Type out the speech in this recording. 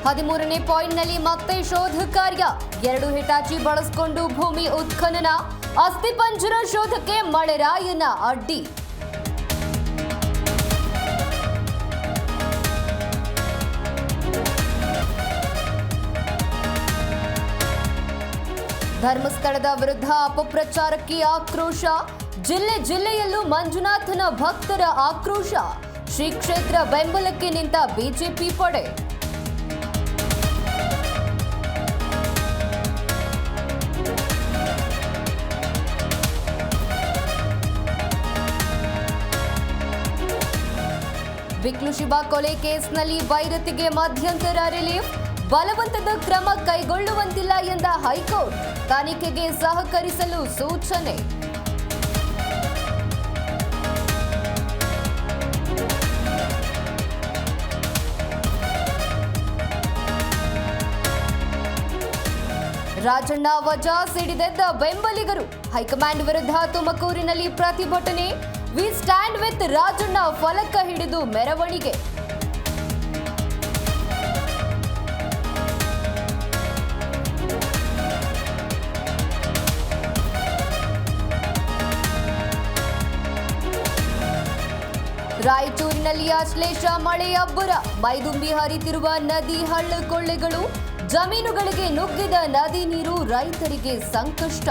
13ನೇ ಪಾಯಿಂಟ್ನಲ್ಲಿ ಮತ್ತೆ ಶೋಧ ಕಾರ್ಯ. 2 ಹಿಟಾಚಿ ಬಳಸಿಕೊಂಡು ಭೂಮಿ ಉತ್ಖನನ. ಅಸ್ಥಿಪಂಜರ ಶೋಧಕ್ಕೆ ಮಳೆರಾಯನ ಅಡ್ಡಿ. ಧರ್ಮಸ್ಥಳದ ವಿರುದ್ಧ ಅಪಪ್ರಚಾರಕ್ಕೆ ಆಕ್ರೋಶ. ಜಿಲ್ಲೆಯಲ್ಲೂ ಮಂಜುನಾಥನ ಭಕ್ತರ ಆಕ್ರೋಶ. ಶ್ರೀ ಕ್ಷೇತ್ರ ಬೆಂಬಲಕ್ಕೆ ನಿಂತ ಬಿಜೆಪಿ ಪಡೆ. ಬಿಕ್ಲು ಶಿಬಾ ಕೊಲೆ ಕೇಸ್ನಲ್ಲಿ ಭೈರತಿಗೆ ಮಧ್ಯಂತರ ರಿಲೀಫ್. ಬಲವಂತದ ಕ್ರಮ ಕೈಗೊಳ್ಳುವಂತಿಲ್ಲ ಎಂದ ಹೈಕೋರ್ಟ್. ತನಿಖೆಗೆ ಸಹಕರಿಸಲು ಸೂಚನೆ. ರಾಜಣ್ಣ ವಜಾ ಸಿಡಿದೆದ್ದ ಬೆಂಬಲಿಗರು. ಹೈಕಮಾಂಡ್ ವಿರುದ್ಧ ತುಮಕೂರಿನಲ್ಲಿ ಪ್ರತಿಭಟನೆ. ವಿ ಸ್ಟ್ಯಾಂಡ್ ವಿತ್ ರಾಜಣ್ಣ ಫಲಕ ಹಿಡಿದು ಮೆರವಣಿಗೆ. ರಾಯಚೂರಿನಲ್ಲಿ ಅಶ್ಲೇಷ ಮಳೆ ಅಬ್ಬರ. ಮೈದುಂಬಿ ಹರಿತಿರುವ ನದಿ ಹಳ್ಳ ಕೊಳ್ಳೆಗಳು. ಜಮೀನುಗಳಿಗೆ ನುಗ್ಗಿದ ನದಿ ನೀರು ರೈತರಿಗೆ ಸಂಕಷ್ಟ.